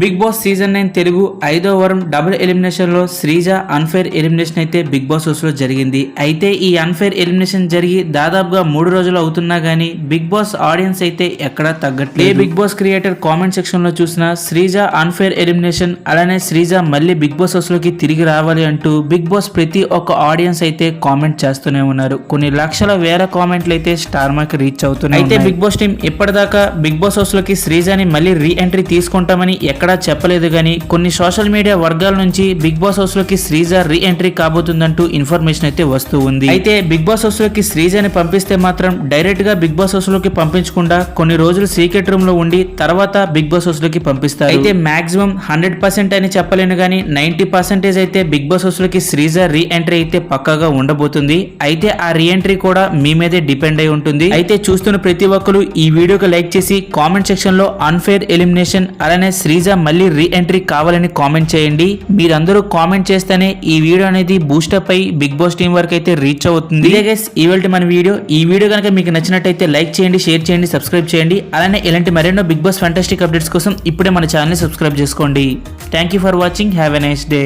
Big boss season 9 Telugu 5వ వారం double elimination లో శ్రీజ అన్ఫేర్ ఎలిమినేషన్ అయితే బిగ్ బాస్ హౌస్ లో జరిగింది. అయితే ఈ అన్ఫేర్ ఎలిమినేషన్ జరిగి దాదాపుగా 3 రోజులు అవుతున్నా గానీ బిగ్ బాస్ ఆడియన్స్ అయితే ఎక్కడా తగ్గట్లేదు. Bigg Boss creator comment section లో చూసిన శ్రీజ అన్ఫేర్ ఎలిమినేషన్, అలానే శ్రీజ మళ్ళీ బిగ్ బాస్ హౌస్ లోకి తిరిగి రావాలి అంటూ బిగ్ బాస్ ప్రతి ఒక్క ఆడియన్స్ అయితే కామెంట్ చేస్తూనే ఉన్నారు. కొన్ని లక్షల వేల కామెంట్లు అయితే స్టార్ మార్క్ రీచ్ అవుతున్నాయి. అయితే బిగ్ బాస్ టీం ఇప్పటిదాకా బిగ్ బాస్ హౌస్ లోకి శ్రీజని మళ్ళీ రీ ఎంట్రీ తీసుకుంటామని ఎక్కడా చెప్పలేదు గానీ కొన్ని సోషల్ మీడియా వర్గాల నుంచి బిగ్ బాస్ హౌస్ లోకి శ్రీజ రీ ఎంట్రీ కాబోతుందంటూ ఇన్ఫర్మేషన్ అయితే వస్తూ ఉంది. అయితే బిగ్ బాస్ హౌస్ లోకి శ్రీజని పంపిస్తే మాత్రం డైరెక్ట్ గా బిగ్ బాస్ హౌస్ లోకి పంపించకుండా కొన్ని రోజులు సీక్రెట్ రూమ్ లో ఉండి తర్వాత బిగ్ బాస్ హౌస్ లోకి పంపిస్తారు. అయితే మాక్సిమం 100% అని చెప్పలేను గానీ 90% అయితే బిగ్ బాస్ హౌస్ లోకి శ్రీజ రీ ఎంట్రీ అయితే పక్కాగా ఉండబోతుంది. అయితే ఆ రీ ఎంట్రీ కూడా మీ మీదే డిపెండ్ అయి ఉంటుంది. అయితే చూస్తున్న ప్రతి ఒక్కరు ఈ వీడియోకి లైక్ చేసి కామెంట్ సెక్షన్ లో అన్ఫేర్ ఎలిమినేషన్ అలానే శ్రీజ మళ్ళీ రీ ఎంట్రీ కావాలని కామెంట్ చేయండి. మీరందరూ కామెంట్ చేస్తేనే ఈ వీడియో అనేది బూస్టప్ అయి బిగ్ బాస్ టీం వరకు అయితే రీచ్ అవుతుంది. ఇదే గైస్ ఇవాల్టి మన వీడియో. ఈ వీడియో కనుక మీకు నచ్చినట్టయితే లైక్ చేయండి, షేర్ చేయండి, సబ్స్క్రైబ్ చేయండి. అలానే ఇలాంటి మరెన్నో బిగ్ బాస్ ఫ్యాంటాస్టిక్ అప్డేట్స్ కోసం ఇప్పుడే మన ఛానల్ ని సబ్స్క్రైబ్ చేసుకోండి. Thank you for watching. Have a nice day.